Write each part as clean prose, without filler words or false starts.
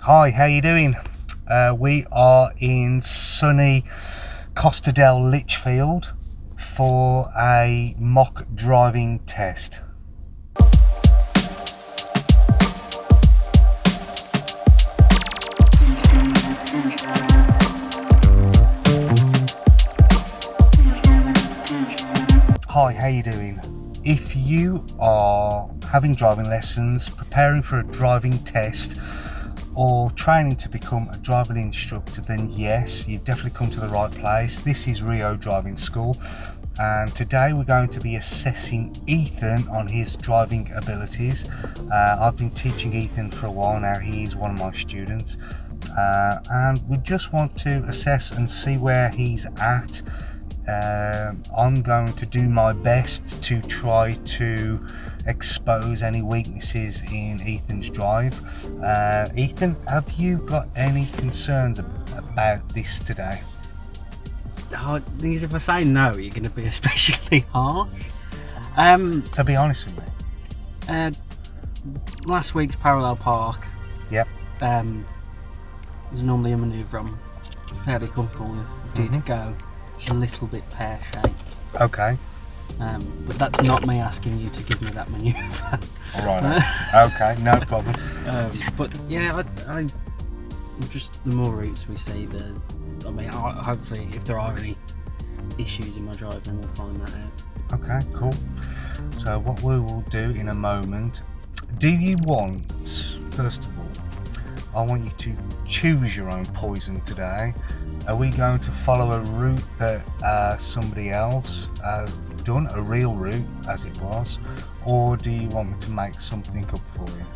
Hi, how you doing? We are in sunny Costadale, Lichfield for a mock driving test. Hi, how you doing? If you are having driving lessons, preparing for a driving test, or training to become a driving instructor, then yes, you've definitely come to the right place. This is Rio Driving School, and today we're going to be assessing Ethan on his driving abilities. I've been teaching Ethan for a while now. He is one of my students, and we just want to assess and see where he's at. I'm going to do my best to try to expose any weaknesses in Ethan's drive. Ethan, have you got any concerns about this today? Things if I say no, you're going to be especially harsh. So be honest with me. Last week's parallel park. Yep. There's normally a manoeuvre I'm fairly comfortable with. Did go a little bit pear-shaped. Okay. But that's not me asking you to give me that manoeuvre. Alright. Okay, no problem. But yeah, I just the more routes we see, hopefully if there are any issues in my driving, we'll find that out. Okay, cool. So what we will do in a moment, do you want, first of all, I want you to choose your own poison today. Are we going to follow a route that somebody else has done, a real route as it was, or do you want me to make something up for you?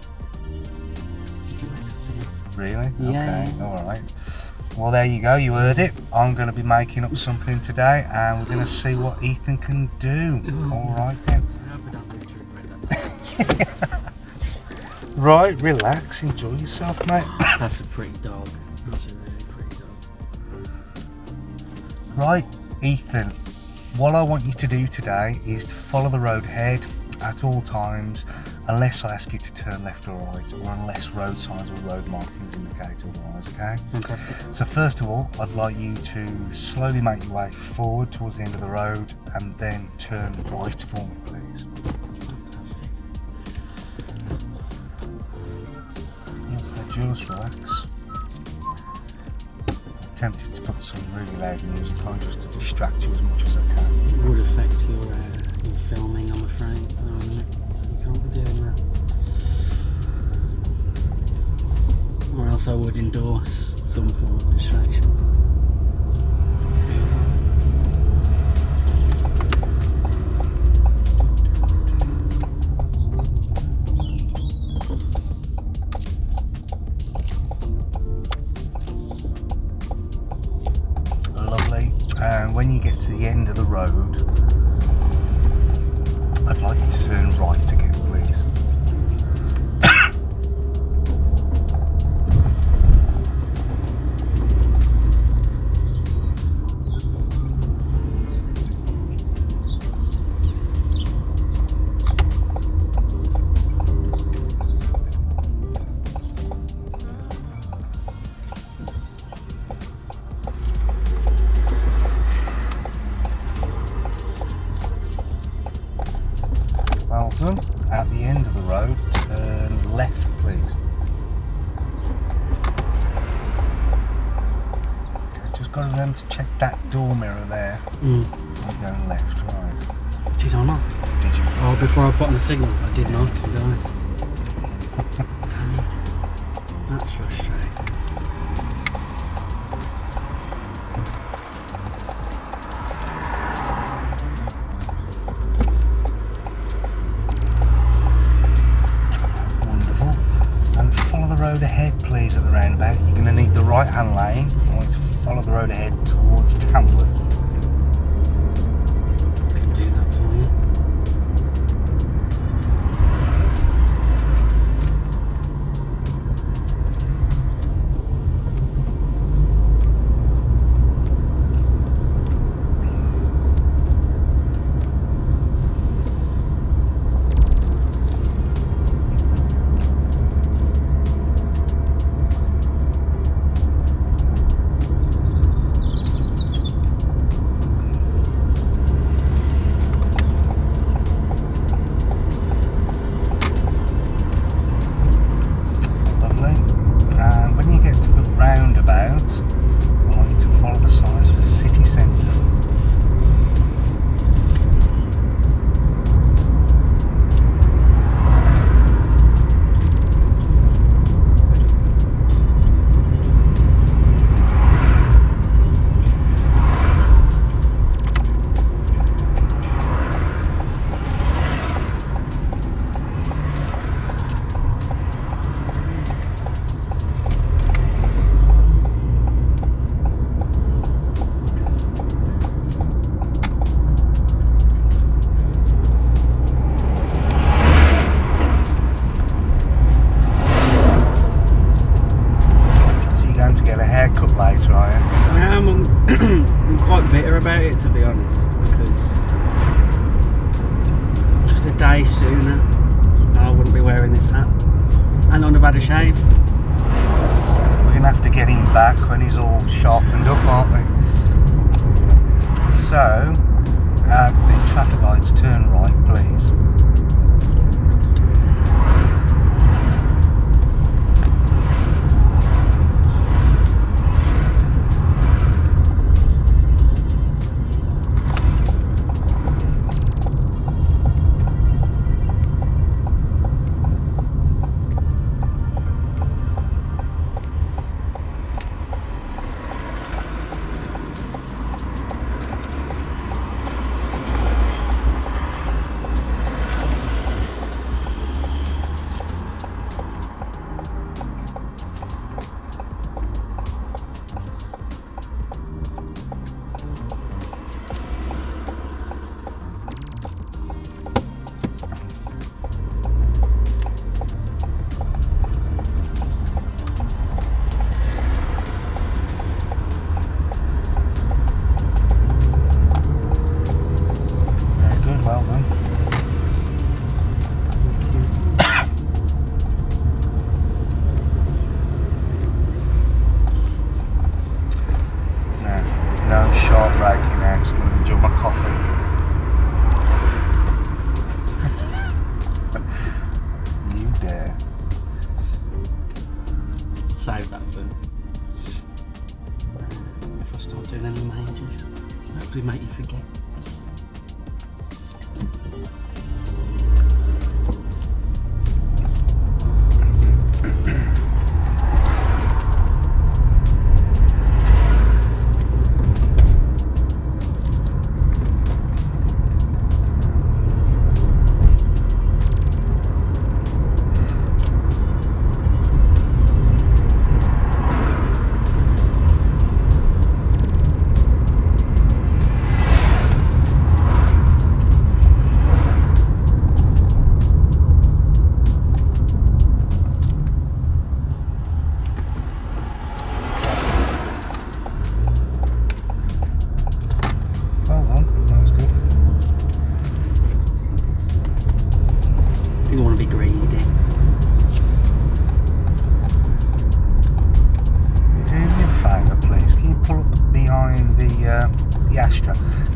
Really? Yeah. Okay, alright. Well, there you go, you heard it. I'm going to be making up something today, and we're going to see what Ethan can do. Alright then. I hope I don't live to regret that. Right, relax, enjoy yourself, mate. That's a pretty dog. That's a really pretty dog. Right, Ethan, what I want you to do today is to follow the road ahead at all times, unless I ask you to turn left or right, or unless road signs or road markings indicate otherwise, okay? Fantastic. So first of all, I'd like you to slowly make your way forward towards the end of the road and then turn right for me, please. Fantastic. Yes, just relax. I'm tempted to put some really loud music on just to distract you as much as I can. It would affect your filming, I'm afraid. You can't be doing that. Or else I would endorse some form of distraction. Lovely. And when you get to the end of the road, I'd like you to turn right again, please. Well done. At the end of the road, turn left, please. Okay, just got to remember to check that door mirror there. I'm going left, right. Did I not? Did you? Oh, before I put on the signal, I did not, did I? Damn it. That's frustrating. Wonderful. And follow the road ahead, please, at the roundabout. You're going to need the right-hand lane. I want you to follow the road ahead towards Tamworth. Can do that for you. better about it, to be honest, because just a day sooner I wouldn't be wearing this hat and I'd have had a shave. We're going to have to get him back when he's all sharpened up, aren't we? So, the traffic lights, turn right, please. Save that for if I start doing any majors. Hopefully make you forget.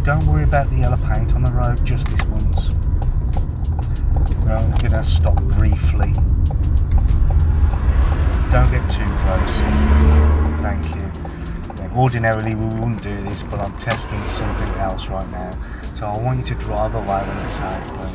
Don't worry about the yellow paint on the road, just this once. I'm going to stop briefly. Don't get too close. Thank you. Yeah, ordinarily we wouldn't do this, but I'm testing something else right now. So I want you to drive away when it's safe, please.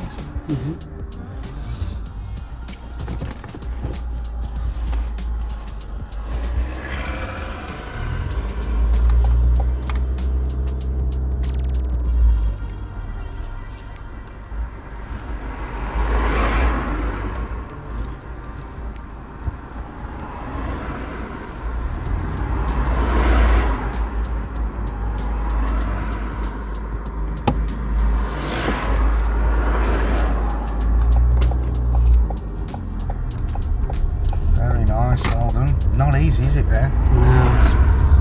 Not easy, is it there? No,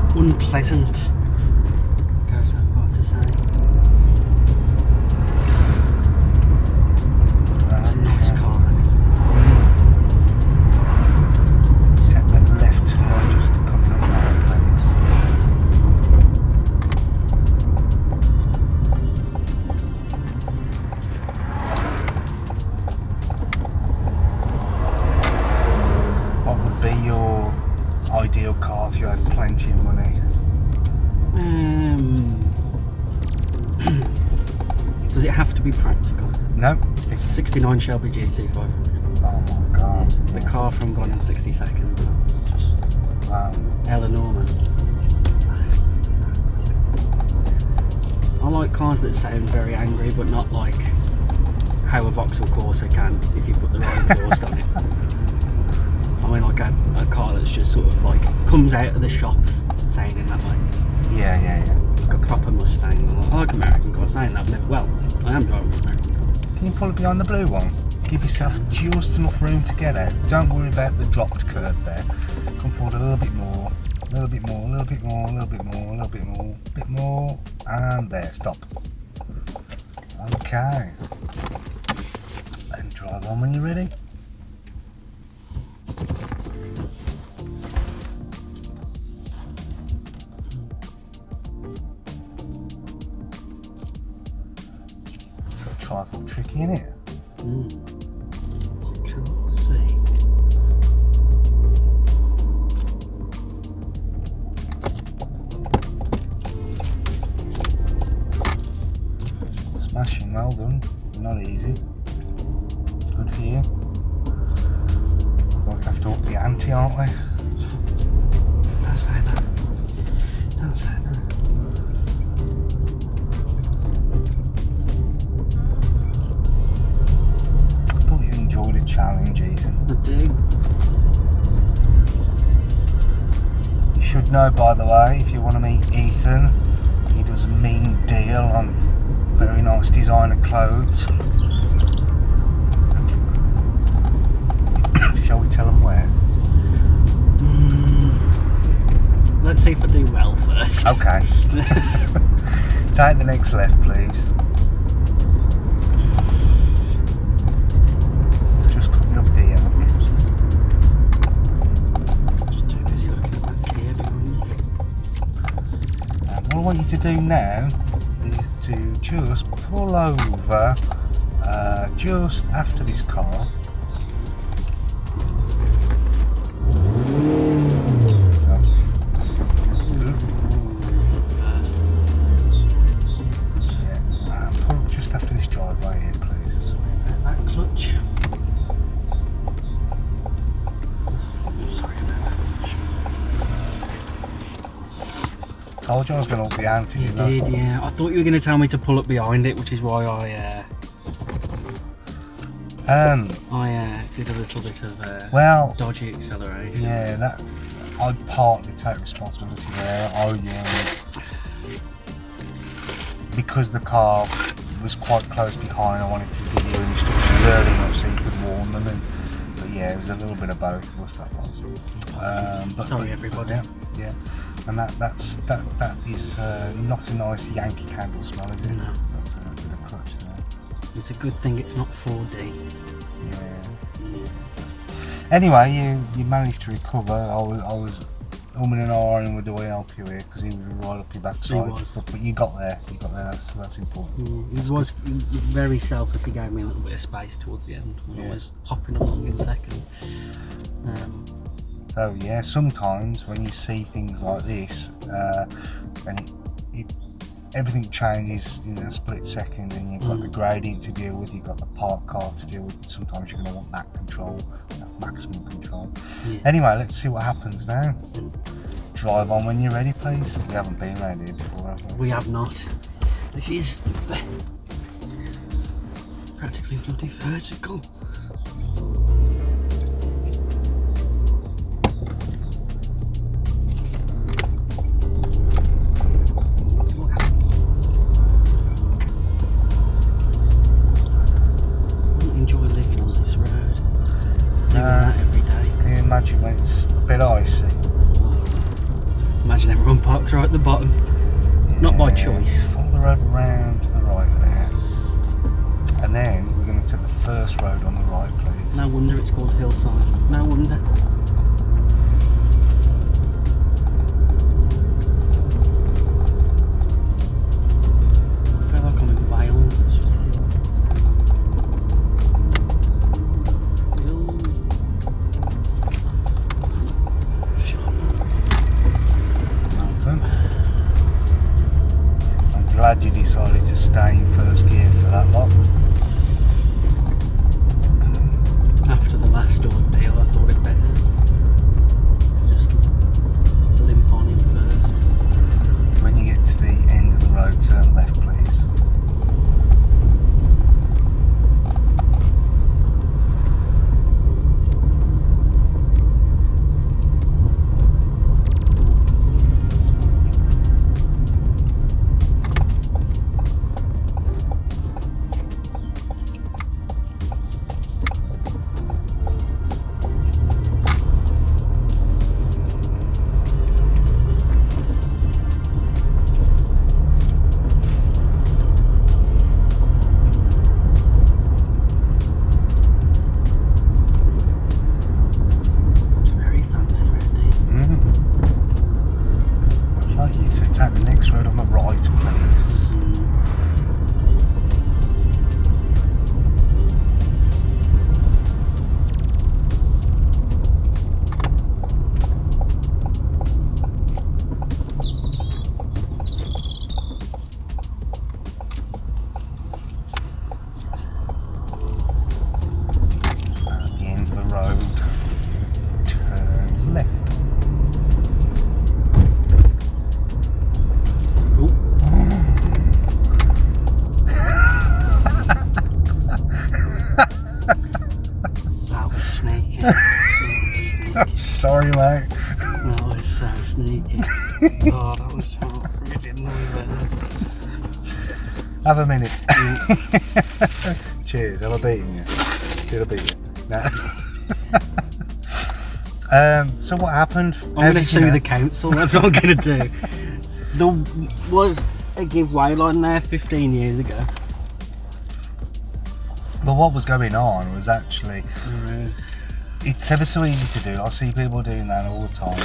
it's unpleasant. Goes so hard to say. It's a nice car, isn't it? Take that left turn just coming up now, please. What would be your ideal car if you had plenty of money? Does it have to be practical? No. It's 69 Shelby GT500. Oh my god. The car from Gone in 60 Seconds. That's just Wow. Eleanor, man. I like cars that sound very angry, but not like how a Vauxhall Corsa can if you put the right exhaust on it. I mean, like a car that's just sort of like comes out of the shop sounding that way. Yeah. Like a proper Mustang. I like American cars saying that. Well, I am driving an American. Can you pull it behind the blue one? Give yourself just enough room to get out. Don't worry about the dropped curb there. Come forward a little bit more. A little bit more, a little bit more, a little bit more, a little bit more, a bit more, and there, stop. Okay. And drive on when you're ready. So trifle tricky, innit? Can't see. Smashing, well done. Not easy. Good for you. We'll have to up the ante, aren't we? Don't say that. Don't say that. I thought you enjoyed a challenge, Ethan. I do. You should know, by the way, if you want to meet Ethan, he does a mean deal on very nice designer clothes. Shall we tell them where? Let's see if I do well first. Okay. Take the next left, please. Just coming up here. Just too busy looking at that Kia behind me. What I want you to do now is to just pull over just after this car. Pull up just after this driveway here, please. That clutch. Sorry about that clutch. Told you I was going to up the ante. You did, yeah. I thought you were going to tell me to pull up behind it, which is why I did a little bit of well, dodgy acceleration. yeah, that I'd partly take responsibility there. Because the car was quite close behind, I wanted to give you instructions early enough so you could warn them. But yeah, it was a little bit of both of us, that was. But Sorry, everybody. Yeah. And that is not a nice Yankee Candle smell, is it? No. That's a bit of clutch there. It's a good thing it's not 4D. Yeah. Anyway, you managed to recover. I was umming and ahhing with the way help you here because he was right up your backside. He was. But you got there. That's important. He was very selfless. He gave me a little bit of space towards the end when I was hopping along in second. So yeah, sometimes when you see things like this, and everything changes in a split second, and you've got the gradient to deal with, you've got the park car to deal with. Sometimes you're going to want that control, that maximum control. Yeah. Anyway, let's see what happens now. Drive on when you're ready, please. We haven't been around here before, have we? We have not. This is practically bloody vertical. Imagine when it's a bit icy. Imagine everyone parked right at the bottom. Yeah, not by choice. Follow the road round to the right there. And then we're going to take the first road on the right, please. No wonder it's called Hillside. No wonder. I feel like I'm in Wales. It's just Glad you decided to stay in first gear for that lot. after the last ordeal, I thought it best. sneaky. Oh, that was really annoying. Have a minute. Cheers. Have I beaten you? Did I beat you? No. So what happened? I'm going to sue the council. That's what I'm going to do. There was a giveaway line there 15 years ago. But what was going on was actually, it's ever so easy to do. I see people doing that all the time.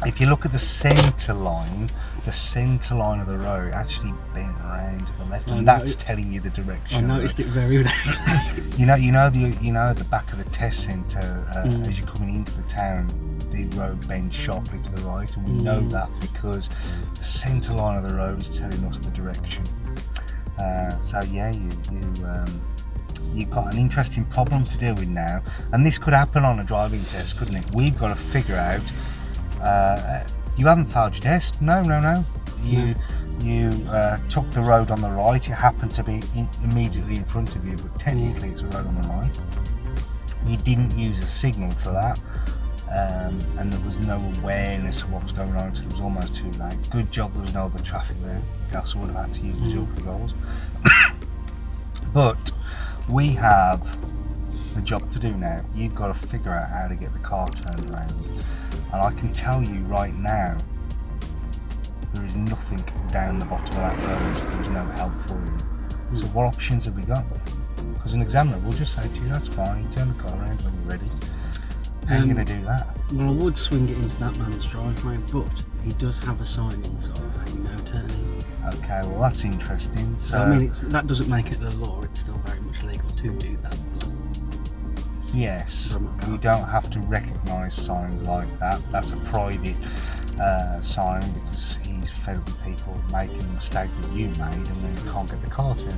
If you look at the centre line of the road actually bent around to the left, and that's telling you the direction. I noticed it very well. you know the back of the test centre, as you're coming into the town, the road bends sharply to the right, and we know that because the centre line of the road is telling us the direction. So yeah, you've got an interesting problem to deal with now, and this could happen on a driving test, couldn't it? We've got to figure out. You haven't failed your test. No. You took the road on the right. It happened to be immediately in front of you, but technically it's a road on the right. You didn't use a signal for that, and there was no awareness of what was going on until it was almost too late. Good job there was no other traffic there. Gus would have had to use the jumper goals. But we have a job to do now. You've got to figure out how to get the car turned around. And I can tell you right now, there is nothing down the bottom of that road. There's no help for you. So what options have we got? Because an examiner will just say to you, that's fine, you turn the car around when you're ready. How are you going to do that? Well, I would swing it into that man's driveway, but he does have a sign inside saying no turning. Okay, well that's interesting. So I mean, that doesn't make it the law, it's still very much legal to do that. yes, you don't have to recognise signs like that. That's a private sign, because he's fed up with people making the mistake that you made and then can't get the car turned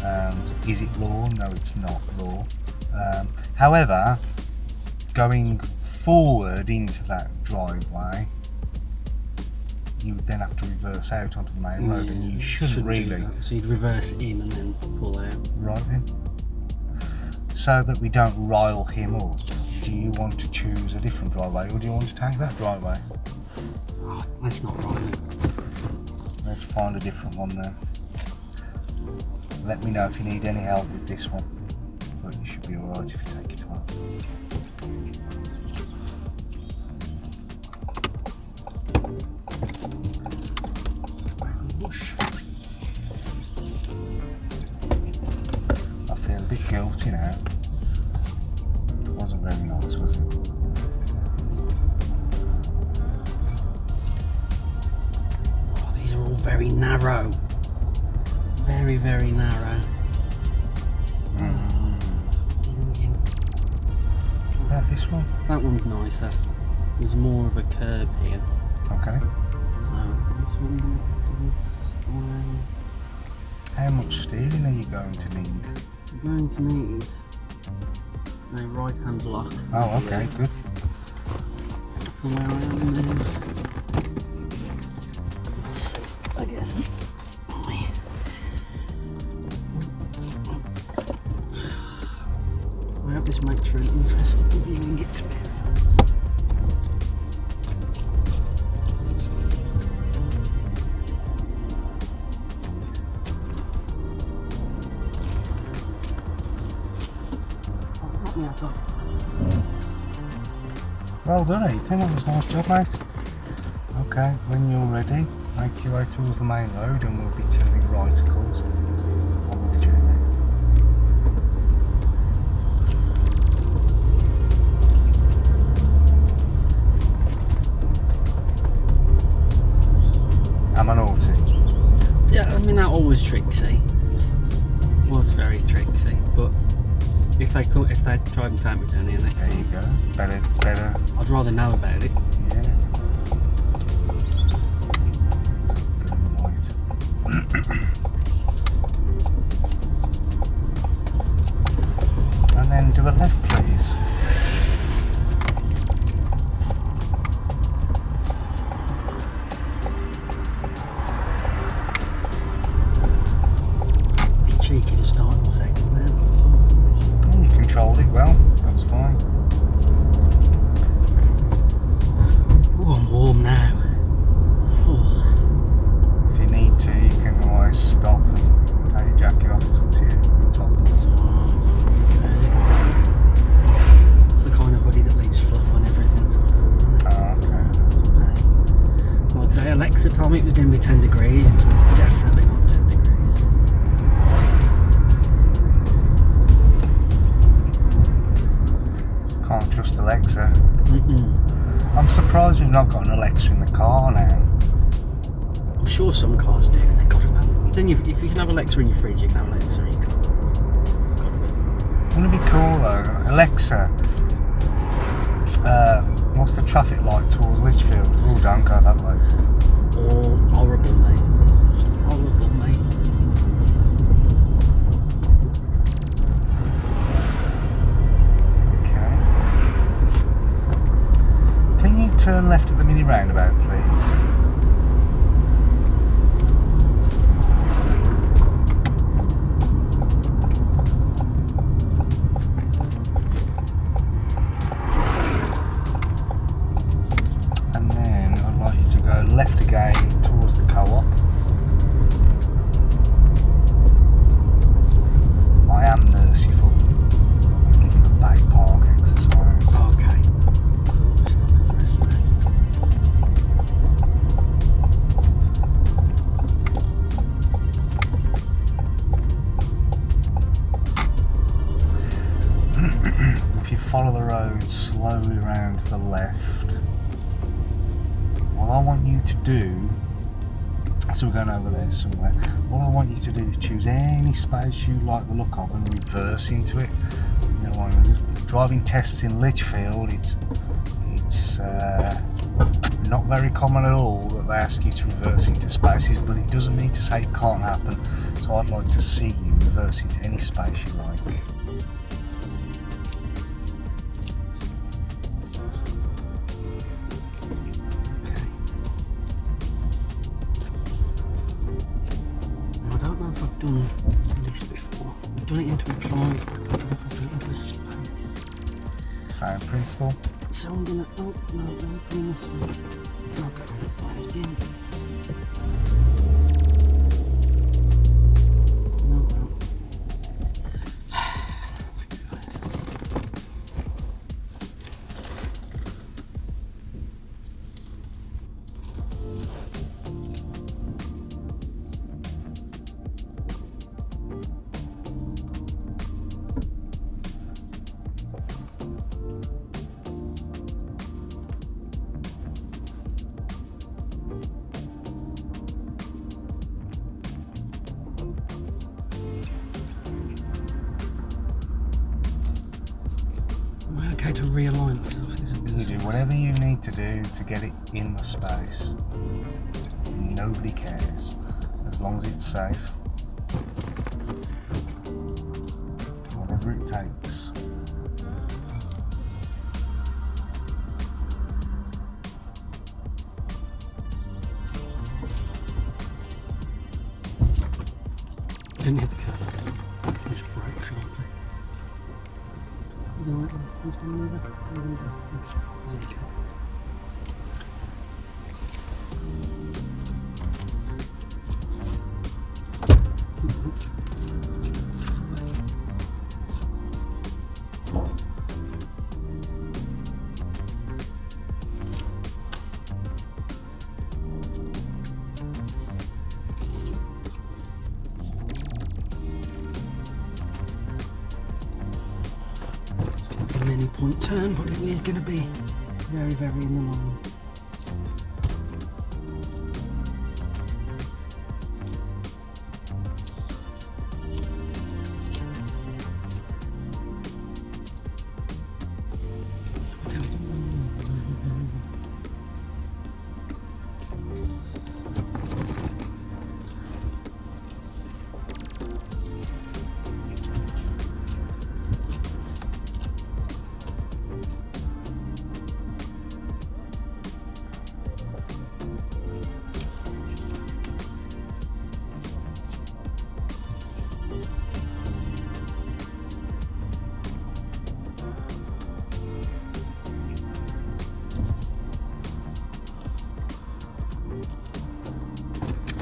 around. Is it law? No, it's not law. However, going forward into that driveway, you would then have to reverse out onto the main road, and you shouldn't really. So you'd reverse in and then pull out. Right then. So that we don't rile him up, do you want to choose a different driveway, or do you want to take that driveway? Oh, let's not rile him. Let's find a different one then. Let me know if you need any help with this one, but you should be alright if you take it on. I feel a bit guilty now. It wasn't very nice, was it? Oh, these are all very narrow. Very, very narrow. About this one? That one's nicer. There's more of a curb here. Okay. So this one. How much steering are you going to need? I'm going to need a right hand lock. Oh, okay, good. From where I am then. So, I guess. I hope this makes for an interesting viewing experience. Well done, Ethan. That was a nice job, mate. Okay, when you're ready, make your way towards the main road and we'll be turning right, of course, on the journey. Am I naughty? Yeah, I mean that always tricksy. Was very tricksy, but if they try and take me down here, There you go. Better. I'd rather know about it. Yeah. Right. And then do a left, please. Cheeky to start in second then. You controlled it well. That was fine. Oh, I'm warm. told me it was going to be 10 degrees. It's definitely not 10 degrees. Can't trust Alexa. Mm-mm. I'm surprised we've not got an Alexa in the car now. I'm sure some cars do. They got to have. Then if you can have Alexa in your fridge, you can have Alexa in your car. Got to be. Wouldn't it be cool though? Alexa, what's the traffic light towards Lichfield? Oh, don't go that way. Oh, horrible, mate. Horrible, mate. Okay. Can you turn left at the mini roundabout, please? And then I'd like you to go left again towards the co-op. I am merciful. I'll give you a back park exercise. Okay. Stop and rest there. If you follow the road slowly around to the left, what I want you to do, so we're going over there somewhere, what I want you to do is choose any space you like the look of and reverse into it. You know, on the driving tests in Lichfield, it's not very common at all that they ask you to reverse into spaces, but it doesn't mean to say it can't happen. So I'd like to see you reverse into any space you like. Now, I don't know if I've done this before. I've done it into a drive, but I don't know if I've done it into a space. Same principle. So I'm gonna, oh no, let me bring this one. I'll go right again. No, no. Am I okay to realign myself? Is it You do whatever you need to do to get it in the space. Nobody cares, as long as it's safe. Do whatever it takes. Didn't hit the curb. Just brake sharply. You know what? Who's going to move it? Is it okay? A mini point turn, but it is going to be very, very in the line.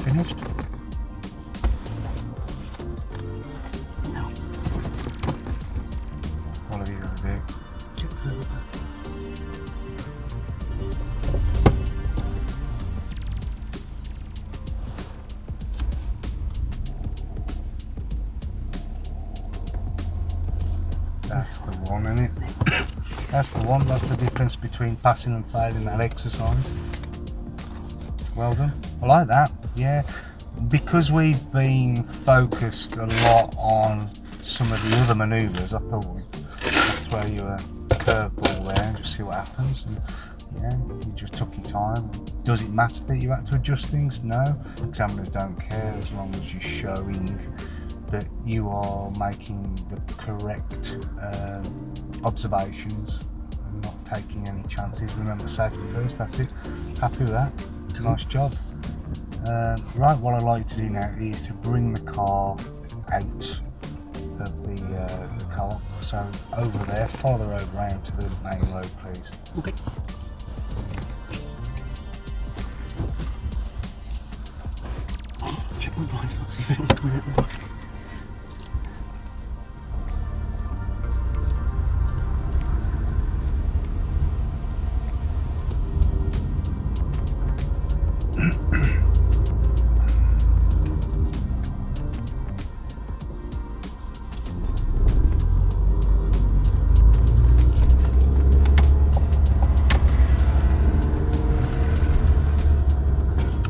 Finished? No, What are you going to do? get further back. one. That's the difference between passing and failing that exercise. Well done. I like that. Yeah, because we've been focused a lot on some of the other manoeuvres, I thought we'd throw you a curveball there and just see what happens. And yeah, you just took your time. Does it matter that you had to adjust things? No. Examiners don't care as long as you're showing that you are making the correct observations and not taking any chances. Remember, safety first. That's it. Happy with that? Nice job. Right, what I'd like to do now is to bring the car out of the car. So over there, follow the road round to the main road, please. Okay. Check my blind spot, see if anyone's coming out the back.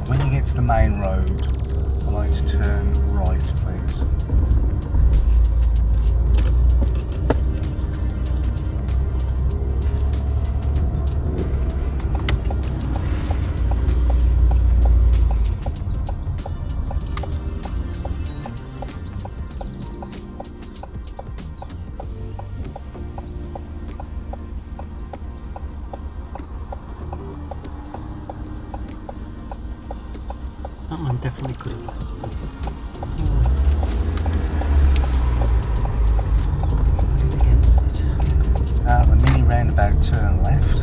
When you get to the main road, I'd like to turn right, please. That one definitely could have left. Against it. The mini roundabout, turn left.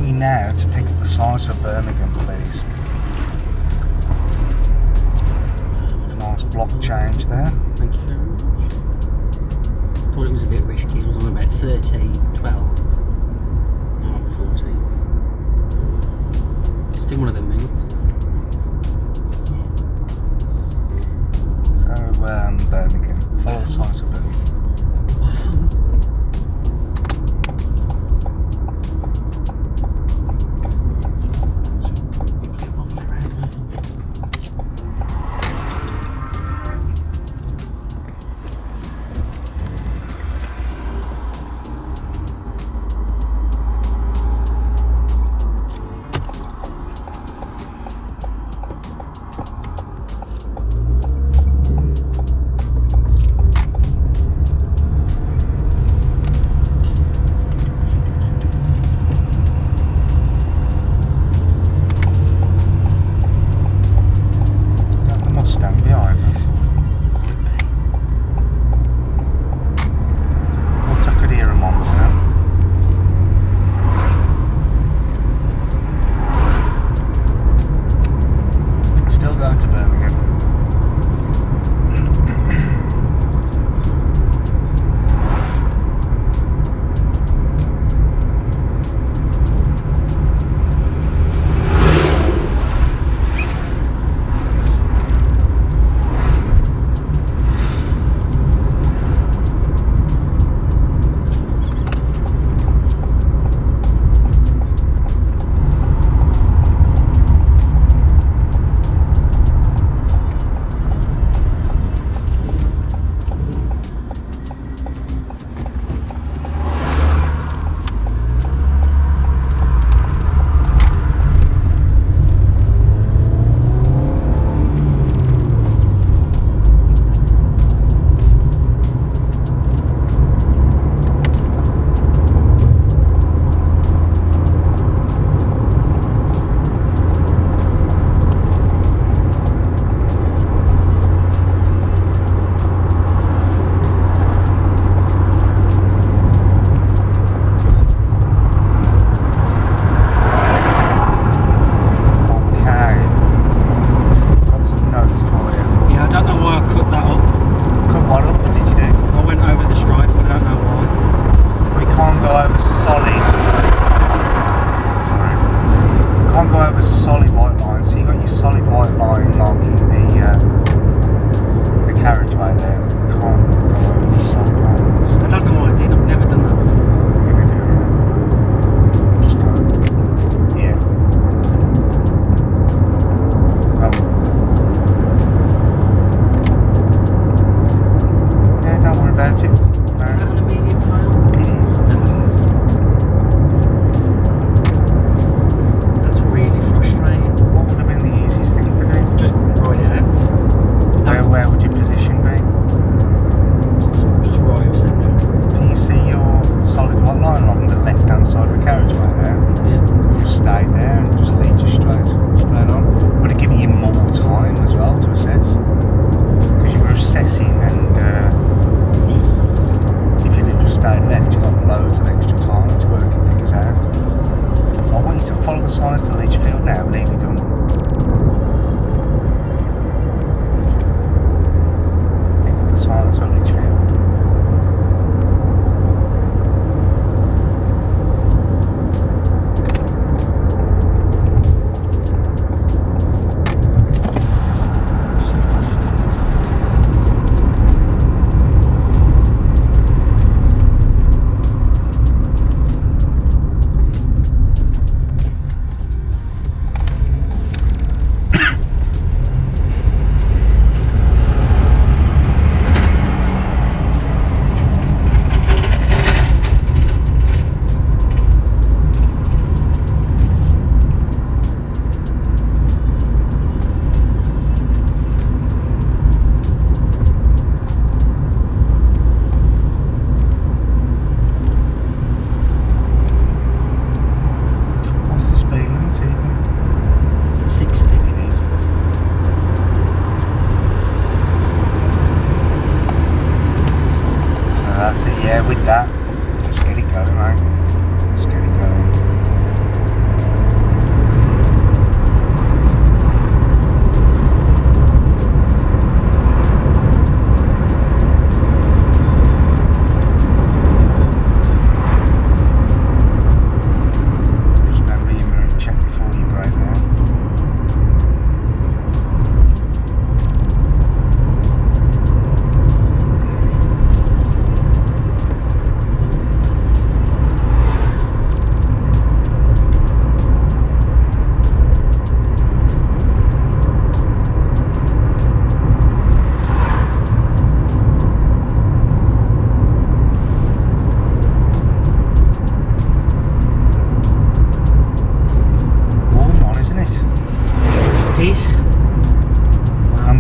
Now to pick up the signs for Birmingham, please. Nice block change there. Thank you very much. Thought it was a bit risky. I was on about 13, 12. Now I'm 14. Still one of them minutes. So Birmingham. Follow the signs for Birmingham.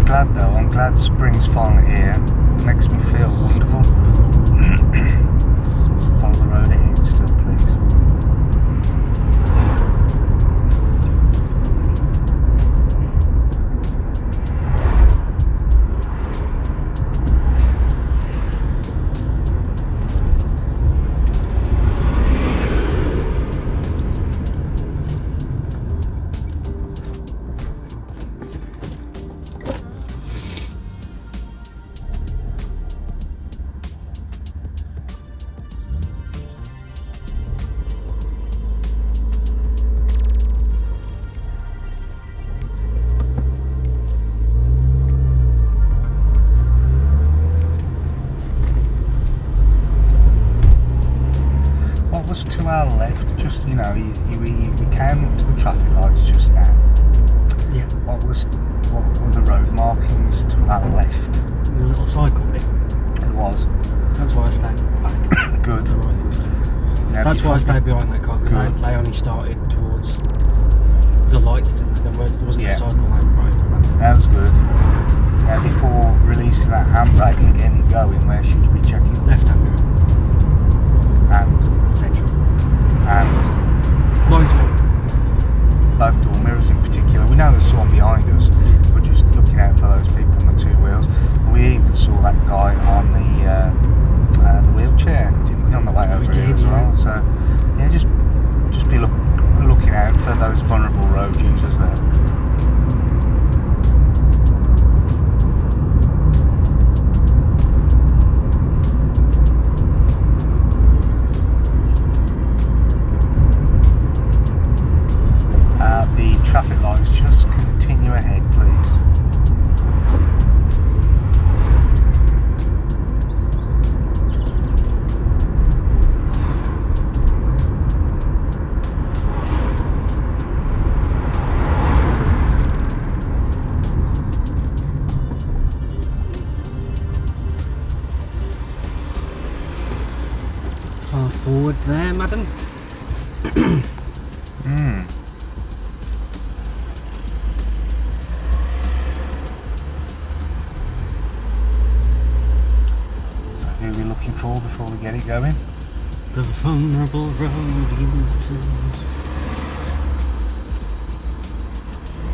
glad though. I'm glad spring's finally here. Makes me feel wonderful. Follow the road ahead still, please. To our left, just you we came up to the traffic lights just now. Yeah. What were the road markings to our left? The little cycle bit. It was. That's why I stayed back. Good. The right thing to do. Now, that's why I stayed behind that car, because they only started towards the lights, didn't they? There wasn't a cycle lane right to that. That was good. Now before releasing that handbrake and getting it going, where should we be checking? Left hand mirror. And central. And blind spot. Both door mirrors in particular. We know there's someone behind us. We're just looking out for those people on the two wheels. We even saw that guy on the wheelchair, didn't we, on the way over here as well. So yeah, just be looking out for those vulnerable road users there. The traffic lights, just continue ahead, please. Far forward there, madam. Who are we looking for before we get it going? The vulnerable road users.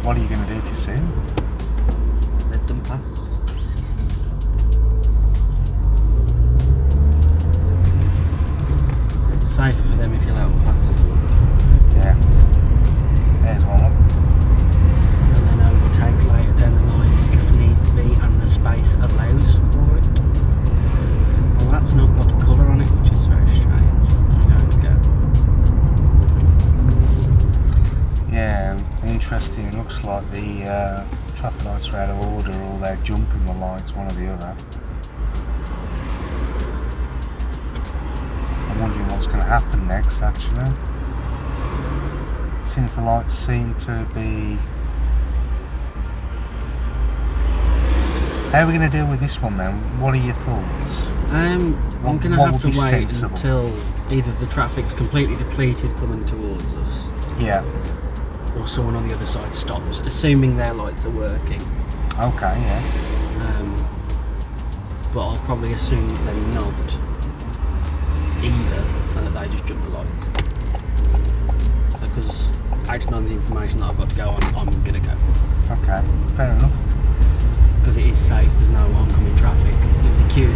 What are you going to do if you see him? Let them pass. It's safer for them if you let them pass. Yeah. There's one up. And then overtake later down the line if needs be and the space allows for it. Well, that's not got a colour on it, which is very strange. I'm going to go. Yeah, interesting. It looks like the traffic lights are out of order, or they're jumping the lights, one or the other. I'm wondering what's going to happen next, actually. Since the lights seem to be... How are we going to deal with this one then? What are your thoughts? I'm going to what have would to be wait sensible? until either the traffic's completely depleted coming towards us, Yeah. or someone on the other side stops, assuming their lights are working. Okay, yeah. But I'll probably assume that they're not either, and that they just jump the lights. Because acting on the information that I've got to go on, I'm going to go. Okay, fair enough. Because it is safe, there's no oncoming traffic. There was a queue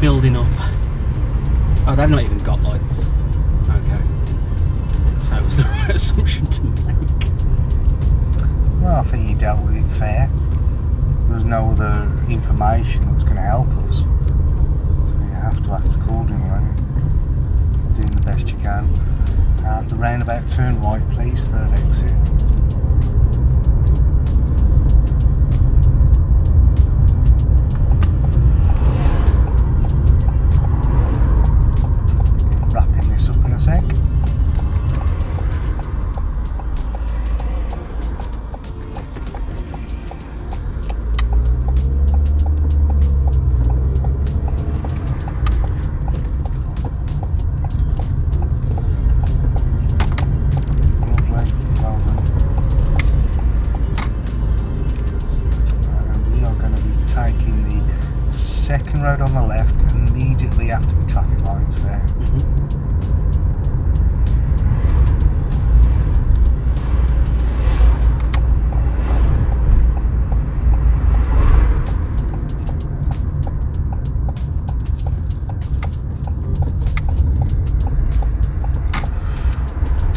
building up. Oh, they've not even got lights. Okay. That was the right assumption to make. Well, I think you dealt with it fair. There's no other information that was going to help us. So you have to act accordingly. Doing the best you can. The roundabout, turn right please, third exit. Wrapping this up in a sec. Lovely, well done. crossing the road on the left, immediately after the traffic lights there.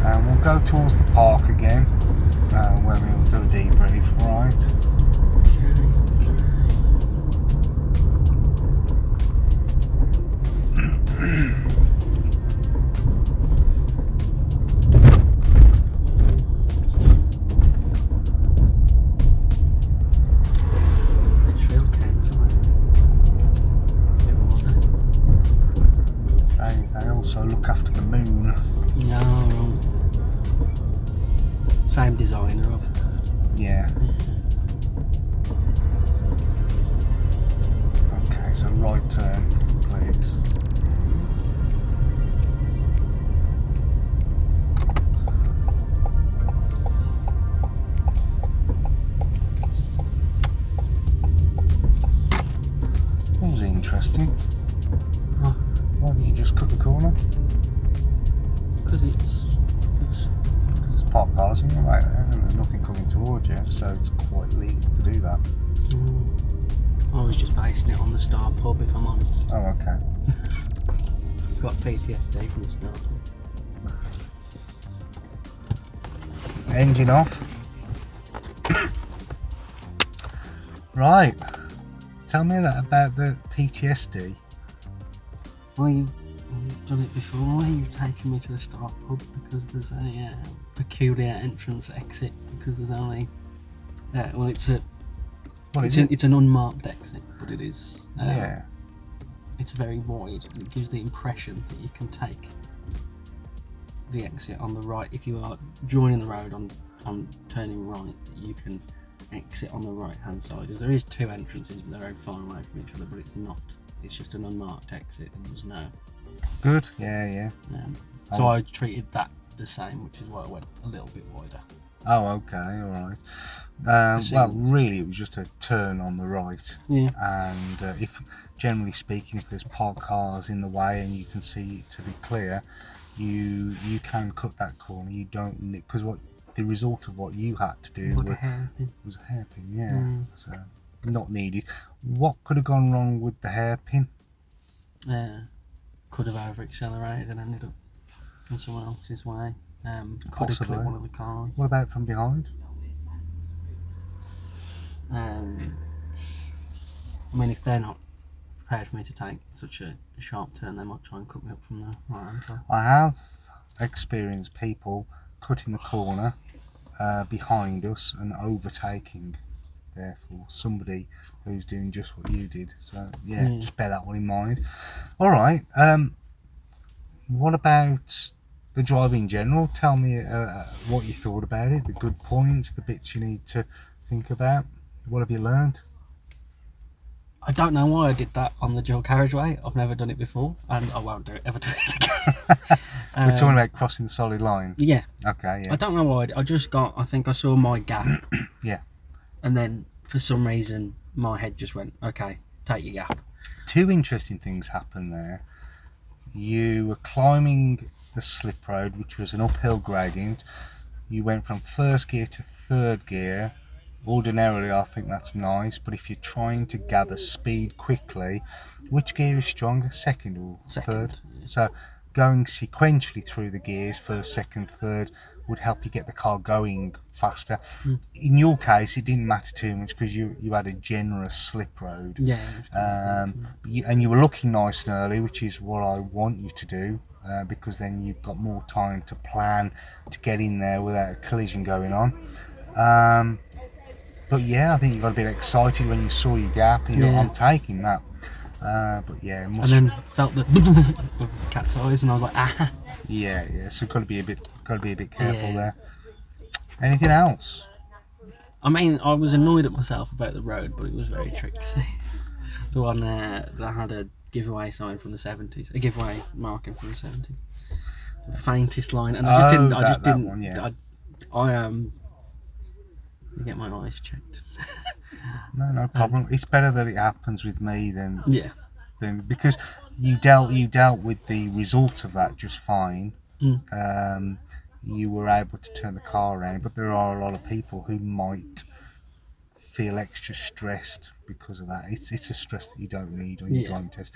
And we'll go towards the park again, where we'll do a debrief, right? They also look after the moon. Yeah, same designer of. Yeah. Okay, so right turn, please. That was interesting. Huh. Why didn't you just cut the corner? Because it's There's parked cars in the right there and there's nothing coming towards you, so it's quite legal to do that. I was just basing it on the Star pub, if I'm honest. Oh, okay. Got PTSD from the Star pub. Engine off. Right. Tell me that about the PTSD. Well, you've done it before. You've taken me to the Star pub because there's a peculiar entrance exit. Because there's only well, it's an unmarked exit, but it is. Yeah. It's very wide. And it gives the impression that you can take the exit on the right. If you are joining the road on turning right, you can exit on the right hand side. As there is two entrances, but they're very far away from each other. But it's not. It's just an unmarked exit, and there's no. Good. Yeah. So I treated that the same, which is why I went a little bit wider. Oh, okay, all right. Well, really, it was just a turn on the right. Yeah. And if, generally speaking, if there's parked cars in the way and you can see it to be clear, you can cut that corner. You don't need, because what the result of what you had to do Like a hairpin. was a hairpin. Yeah. So not needed. What could have gone wrong with the hairpin? Could have over accelerated and ended up in someone else's way. Could have Possibly. clipped one of the cars. What about from behind? I mean, if they're not prepared for me to take such a sharp turn, they might try and cut me up from the right hand side. I have experienced people cutting the corner behind us and overtaking, therefore, somebody who's doing just what you did. So, yeah, just bear that one in mind. All right. What about the drive in general? Tell me what you thought about it, the good points, the bits you need to think about. What have you learned? I don't know why I did that on the dual carriageway. I've never done it before, and I won't ever do it again. We're talking about crossing the solid line. Yeah. Okay, yeah. I don't know why. I think I saw my gap. Yeah. And then, for some reason, my head just went, okay, take your gap. Two interesting things happened there. You were climbing the slip road, which was an uphill gradient. You went from first gear to third gear. Ordinarily, I think that's nice, but if you're trying to gather speed quickly, which gear is stronger, second or third? Yeah. So going sequentially through the gears, first, second, third, would help you get the car going faster. In your case, it didn't matter too much because you had a generous slip road. Yeah. And you were looking nice and early, which is what I want you to do, because then you've got more time to plan to get in there without a collision going on. But yeah, I think you got a bit excited when you saw your gap and you thought, I'm taking that. But yeah, and then felt the cat's eyes, and I was like, ah. Yeah. So got to be a bit careful there. Anything else? I mean, I was annoyed at myself about the road, but it was very tricky. The one that had a giveaway sign from the 70s, a giveaway marking from the 70s, the faintest line, and I just didn't. One, yeah. I get my eyes checked. No problem. It's better that it happens with me than then, because you dealt with the result of that just fine. You were able to turn the car around, but there are a lot of people who might feel extra stressed because of that. It's a stress that you don't need on your driving test.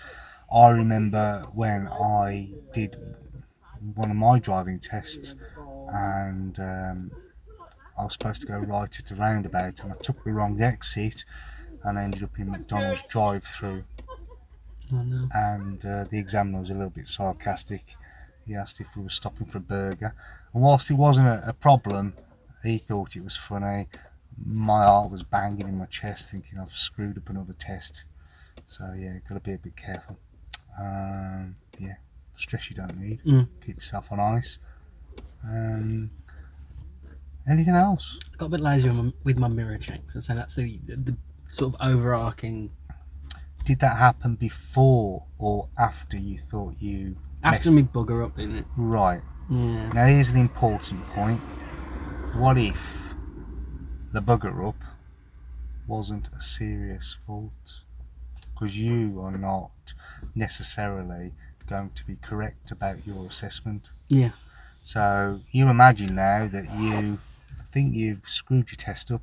I remember when I did one of my driving tests, and I was supposed to go right at a roundabout, and I took the wrong exit, and I ended up in McDonald's drive-through. Oh, no. And the examiner was a little bit sarcastic. He asked if we were stopping for a burger, and whilst it wasn't a problem, he thought it was funny. My heart was banging in my chest, thinking I've screwed up another test. So yeah, got to be a bit careful. Yeah, stress you don't need. Keep yourself on ice. Anything else? I got a bit lazy with my mirror checks, and so that's the sort of overarching. Did that happen before or after you thought you After me bugger up, didn't it? Right. Yeah. Now here's an important point. What if the bugger up wasn't a serious fault? Because you are not necessarily going to be correct about your assessment. Yeah. So you imagine now that you think you've screwed your test up.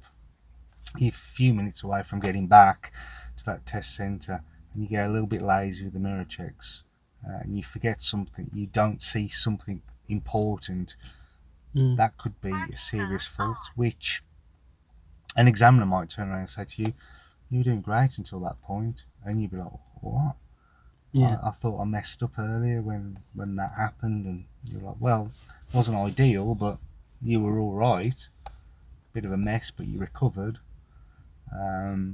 You're a few minutes away from getting back to that test centre, and you get a little bit lazy with the mirror checks, and you forget something, you don't see something important. That could be a serious fault, which an examiner might turn around and say to you, you were doing great until that point, and you'd be like, what? Yeah. I thought I messed up earlier when that happened, and you're like, well, it wasn't ideal, but you were all right. Bit of a mess, but you recovered.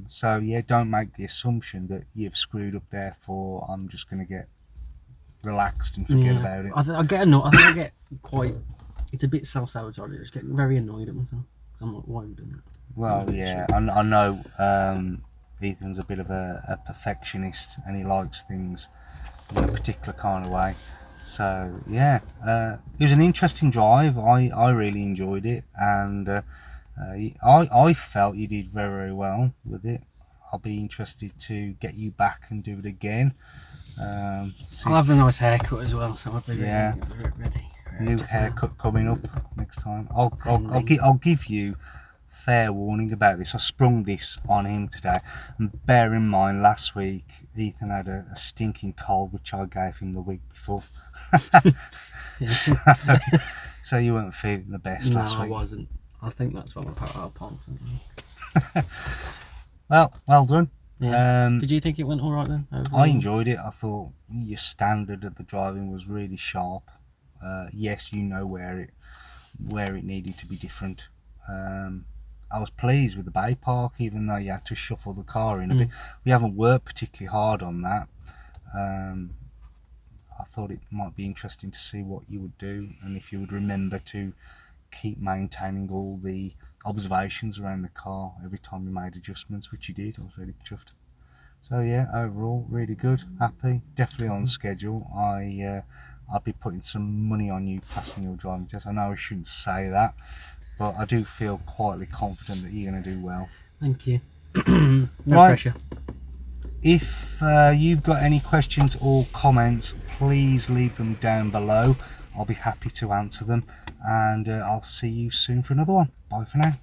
So yeah, don't make the assumption that you've screwed up, therefore I'm just going to get relaxed and forget about it. I get annoyed. I think I get quite. It's a bit self-sabotaging. I just get very annoyed at myself. I'm like, why are you doing that? Well, yeah, I know Ethan's a bit of a perfectionist, and he likes things in a particular kind of way. So yeah, it was an interesting drive. I really enjoyed it, and I felt you did very, very well with it. I'll be interested to get you back and do it again. I'll have a nice haircut as well, so I'll be ready. New haircut coming up next time. I'll give you fair warning about this. I sprung this on him today, and bear in mind last week Ethan had a stinking cold, which I gave him the week before. So you weren't feeling the best last week. No, I wasn't. I think that's what my power pump. Well done. Yeah. Did you think it went all right then? Overall? I enjoyed it. I thought your standard of the driving was really sharp. Yes, you know where it needed to be different. I was pleased with the bay park, even though you had to shuffle the car in a bit. We haven't worked particularly hard on that. I thought it might be interesting to see what you would do, and if you would remember to keep maintaining all the observations around the car every time you made adjustments, which you did. I was really chuffed. So yeah, overall really good, happy, definitely on schedule. I'd be putting some money on you passing your driving test. I know I shouldn't say that, but I do feel quietly confident that you're going to do well. Thank you. No pressure. If you've got any questions or comments, please leave them down below. I'll be happy to answer them, and I'll see you soon for another one. Bye for now.